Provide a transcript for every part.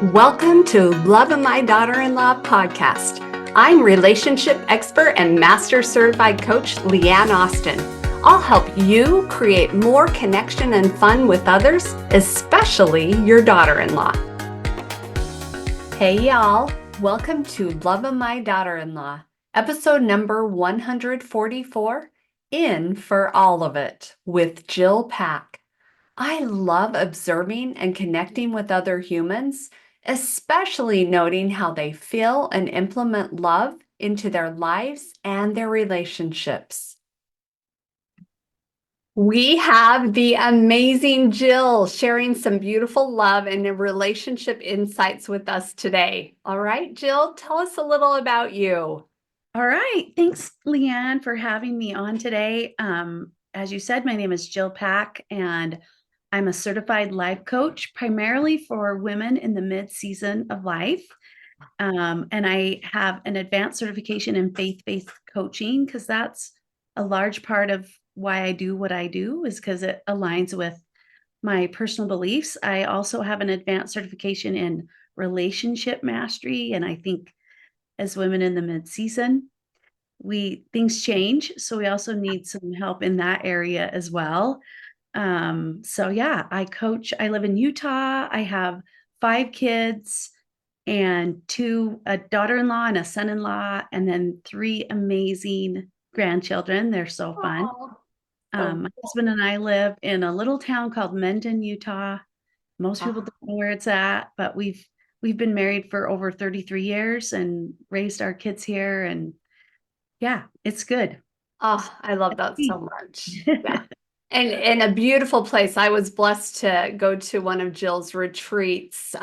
Welcome to Love of My Daughter-in-Law podcast. I'm relationship expert and master certified coach Leanne Austin. I'll help you create more connection and fun with others, especially your daughter-in-law. Hey y'all, welcome to Love of My Daughter-in-Law, episode number 144, In for All of It, with Jill Pack. I love observing and connecting with other humans, especially noting how they feel and implement love into their lives and their relationships. We have the amazing Jill sharing some beautiful love and relationship insights with us today. All right, Jill, tell us a little about you. All right. Thanks, Leanne, for having me on today. As you said, my name is Jill Pack, and I'm a certified life coach, primarily for women in the mid-season of life. And I have an advanced certification in faith-based coaching because that's a large part of why I do what I do, is because it aligns with my personal beliefs. I also have an advanced certification in relationship mastery, and I think as women in the mid-season, things change, so we also need some help in that area as well. So yeah, I live in Utah. I have 5 kids and a daughter-in-law and a son-in-law, and then 3 amazing grandchildren. They're so fun. Oh, so My husband and I live in a little town called Mendon, Utah. Most people don't know where it's at, but we've been married for over 33 years and raised our kids here, and yeah, it's good. Oh, I love that so much. Yeah. And a beautiful place. I was blessed to go to one of Jill's retreats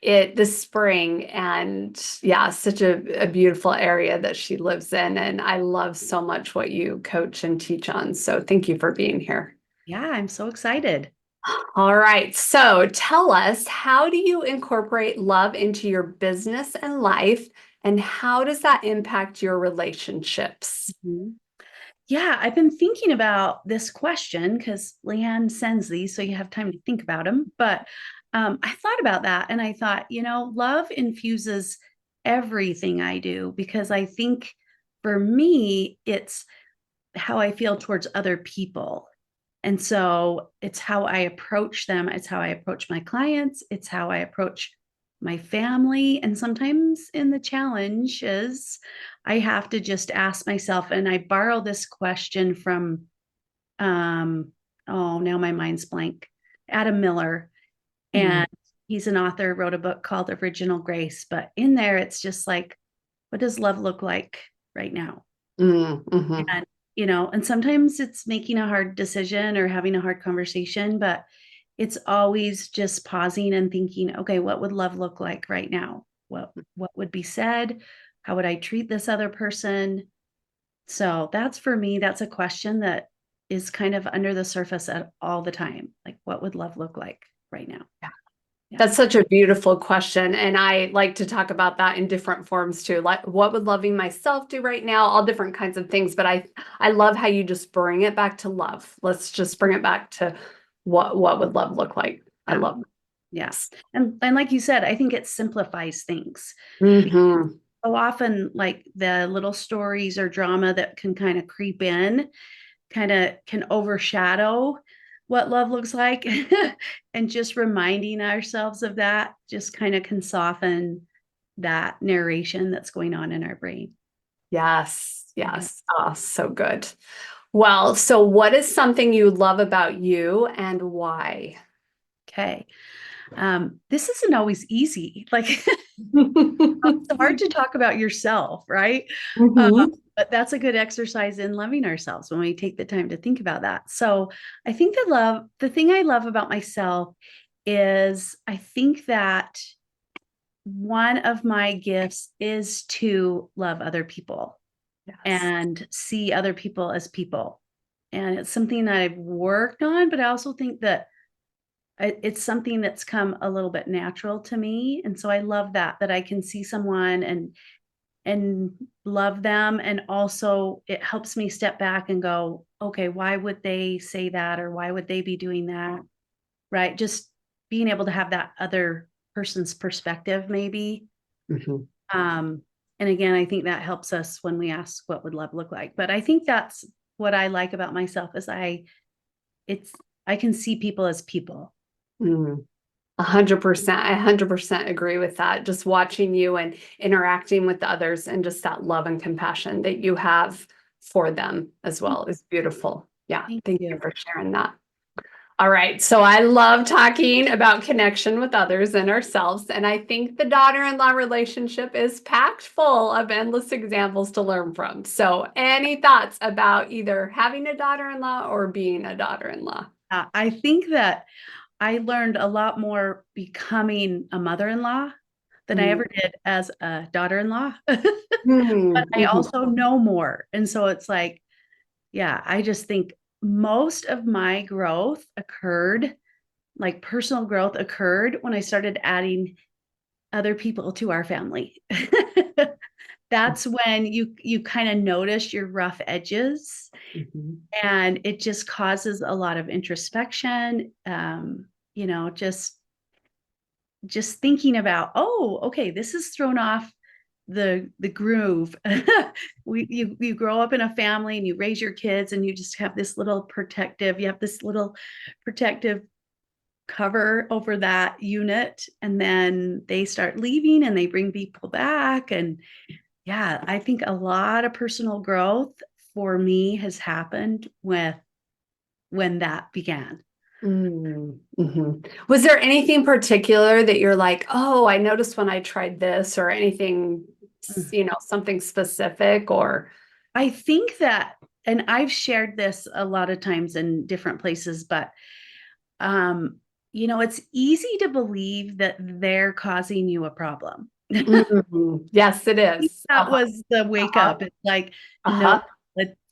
this spring, and yeah, such a beautiful area that she lives in. And I love so much what you coach and teach on. So thank you for being here. Yeah, I'm so excited. All right. So tell us, how do you incorporate love into your business and life? And how does that impact your relationships? Mhm. Yeah, I've been thinking about this question because Leanne sends these, so you have time to think about them. But I thought about that and I thought, love infuses everything I do because I think for me, it's how I feel towards other people. And so it's how I approach them. It's how I approach my clients. It's how I approach my family. And sometimes in the challenges, I have to just ask myself, and I borrow this question from, oh, now my mind's blank, Adam Miller. Mm. And he's an author, wrote a book called Original Grace. But in there, it's just like, what does love look like right now? Mm-hmm. And sometimes it's making a hard decision or having a hard conversation, but it's always just pausing and thinking, okay, what would love look like right now? What would be said? How would I treat this other person? So that's, for me, that's a question that is kind of under the surface all the time. Like, what would love look like right now? Yeah. That's such a beautiful question. And I like to talk about that in different forms too. Like, what would loving myself do right now? All different kinds of things. But I love how you just bring it back to love. Let's just bring it back to what would love look like? I Yeah. love Yes. And like you said, I think it simplifies things. Mm-hmm. So often, like, the little stories or drama that can kind of creep in kind of can overshadow what love looks like. And just reminding ourselves of that just kind of can soften that narration that's going on in our brain. Yes, Yeah. yes. Oh, so good. Well, so what is something you love about you and why? Okay. This isn't always easy. Like, it's hard to talk about yourself, right? Uh, Mhm. but that's a good exercise in loving ourselves when we take the time to think about that. So I think the thing I love about myself is, I think that one of my gifts is to love other people Yes. and see other people as people. And it's something that I've worked on, but I also think that it's something that's come a little bit natural to me. And so I love that I can see someone and love them, and also it helps me step back and go, okay, why would they say that, or why would they be doing that? Right? Just being able to have that other person's perspective, maybe. Mhm. And again, I think that helps us when we ask what would love look like. But I think that's what I like about myself is it's I can see people as people. Mm. 100%. I 100% agree with that. Just watching you and interacting with others and just that love and compassion that you have for them as well is beautiful. Yeah. Thank Thank you you. for sharing that. All right. So I love talking about connection with others and ourselves. And I think the daughter-in-law relationship is packed full of endless examples to learn from. So any thoughts about either having a daughter-in-law or being a daughter-in-law? I think that I learned a lot more becoming a mother-in-law than I Mm. ever did as a daughter-in-law. Mm, But I mhm, also know more. And so it's like, yeah, I just think most of my growth occurred, like personal growth occurred when I started adding other people to our family. That's when you kind of notice your rough edges, mhm. and it just causes a lot of introspection. Just thinking about, oh, okay, this has thrown off the groove. You grow up in a family and you raise your kids and you just have this little protective, you have this little protective cover over that unit, and then they start leaving and they bring people back. And yeah, I think a lot of personal growth for me has happened with when that began. Mm, mhm. Was there anything particular that you're like, oh, I noticed when I tried this or anything, Mm. something specific or I think that, and I've shared this a lot of times in different places, but um, it's easy to believe that they're causing you a problem. Mhm. Yes, it is. That Uh-huh. was the wake Uh-huh. up. It's like, no, Uh-huh.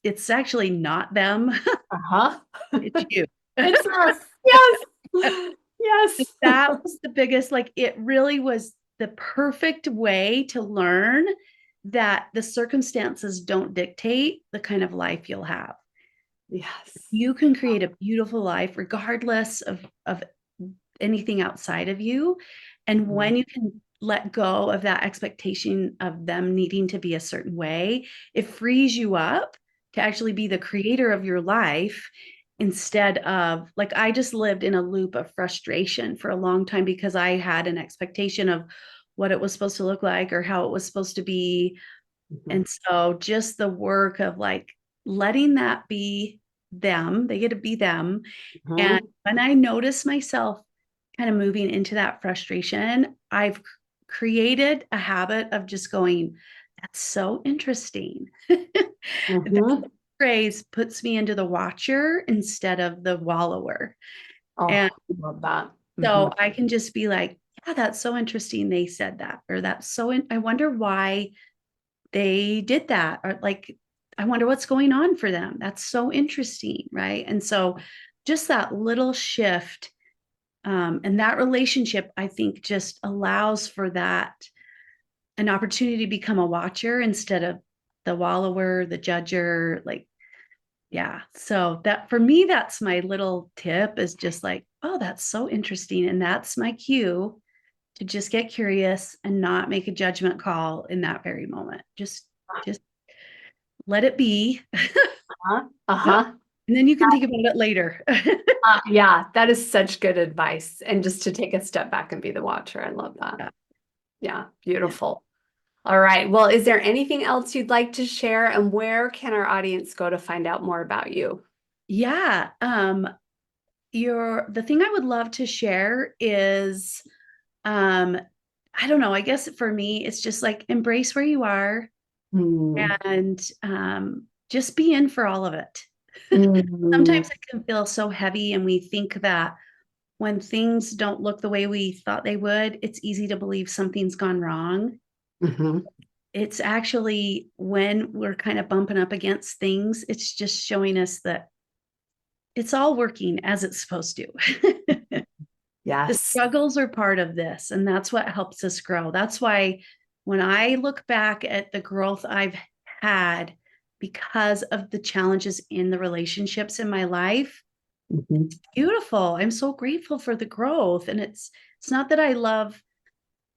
it's actually not them. Uh-huh. It's you. It's us. Yes. Yes. That was the biggest, like, it really was the perfect way to learn that the circumstances don't dictate the kind of life you'll have. Yes. You can create a beautiful life regardless of anything outside of you. And Mhm. when you can let go of that expectation of them needing to be a certain way, it frees you up to actually be the creator of your life instead of, like, I just lived in a loop of frustration for a long time because I had an expectation of what it was supposed to look like or how it was supposed to be. Mhm. And so just the work of like letting that be them, they get to be them. And Mhm. when I notice myself kind of moving into that frustration, I've created a habit of just going, that's so interesting. That Mhm. phrase puts me into the watcher instead of the wallower. Oh, And love that. so Mhm. I can just be like, yeah, that's so interesting. They said that, or that's I wonder why they did that, or like, I wonder what's going on for them. That's so interesting, right? And so just that little shift, and that relationship, I think, just allows for that an opportunity to become a watcher instead of the wallower, the judger. Like, yeah. So that for me, that's my little tip is just like, oh, that's so interesting. And that's my cue to just get curious and not make a judgment call in that very moment. Just let it be. Uh-huh. Uh-huh. And then you can think about it later. Yeah, that is such good advice. And just to take a step back and be the watcher. I love that. Yeah. Yeah, Yeah. beautiful. All right. Well, is there anything else you'd like to share? And where can our audience go to find out more about you? Yeah. The thing I would love to share is, um, I don't know, I guess for me, it's just like embrace where you are Mm, and just be in for all of it. mm, Sometimes it can feel so heavy, and we think that when things don't look the way we thought they would, it's easy to believe something's gone wrong. mhm, It's actually when we're kind of bumping up against things, it's just showing us that it's all working as it's supposed to. The yes. struggles are part of this, and that's what helps us grow. That's why when I look back at the growth I've had because of the challenges in the relationships in my life, Mhm, beautiful. I'm so grateful for the growth. And it's not that I love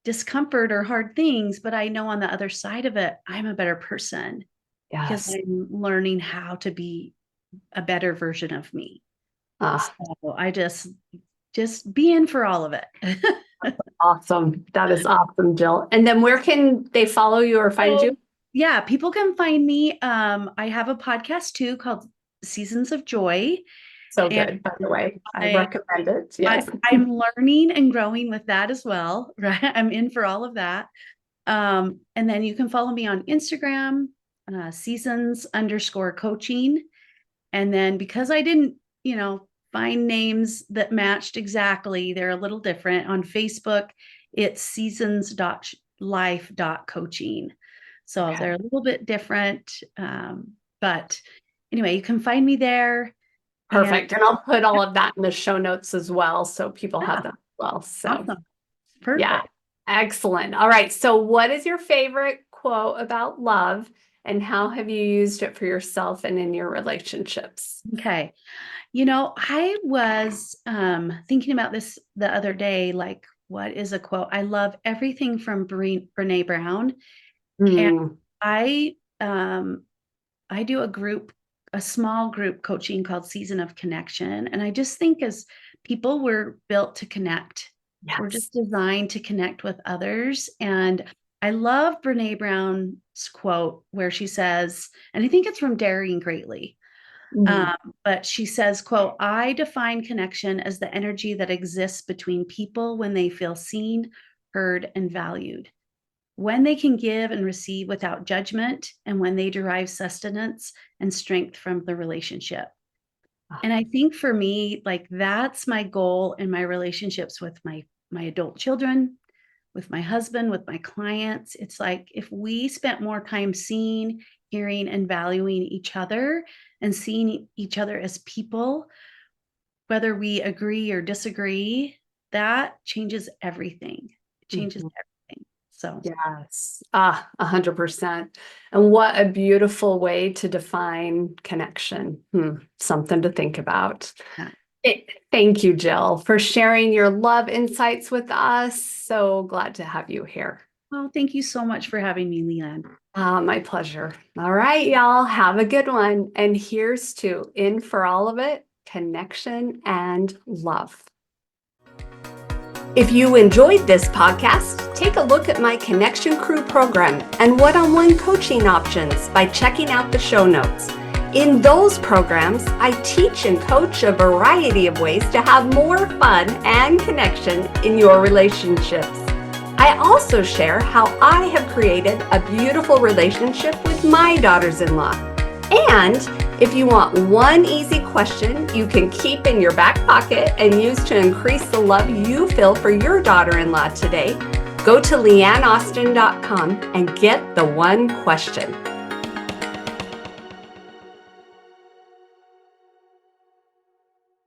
discomfort or hard things, but I know on the other side of it, I'm a better person because Yes. I'm learning how to be a better version of me. Ah, So I just be in for all of it. awesome. That is awesome, Jill. And then where can they follow you or find you? So, yeah, people can find me. I have a podcast too called Seasons of Joy, So and good, by the way. I I, recommend it. Yes. I'm learning and growing with that as well. Right, I'm in for all of that. And then you can follow me on Instagram, seasons_coaching. And then because I didn't, find names that matched exactly, they're a little different. On Facebook, it's seasons.life.coaching. So Okay. they're a little bit different. But anyway, you can find me there. And Perfect. And I'll put all of that in the show notes as well, so people have yeah, them as well. So, awesome. yeah, Perfect. excellent. All right. So, what is your favorite quote about love, and how have you used it for yourself and in your relationships? Okay. I was thinking about this the other day, like, what is a quote? I love everything from Brene Brown. And Mm, I I do a small group coaching called Season of Connection. And I just think as people, we're built to connect. We're yes. just designed to connect with others. And I love Brene Brown's quote where she says, and I think it's from Daring Greatly. Mm, But she says, quote, I define connection as the energy that exists between people when they feel seen, heard, and valued, when they can give and receive without judgment, and when they derive sustenance and strength from the relationship. ah, And I think for me, like that's my goal in my relationships with my adult children, with my husband, with my clients. It's like if we spent more time seeing, hearing, and valuing each other and seeing each other as people, whether we agree or disagree, that changes everything. It changes mhm. everything. So, Yes. 100%. And what a beautiful way to define connection. Something to think about. yeah. Thank you, Jill, for sharing your love insights with us. So glad to have you here. Well, thank you so much for having me, Leanne. My pleasure. All right, y'all, have a good one. And here's to In for All of It, connection and love. If you enjoyed this podcast, take a look at my Connection Crew program and one-on-one coaching options by checking out the show notes. In those programs, I teach and coach a variety of ways to have more fun and connection in your relationships. I also share how I have created a beautiful relationship with my daughters-in-law. And if you want one easy question you can keep in your back pocket and use to increase the love you feel for your daughter-in-law today, go to leanneaustin.com and get the one question.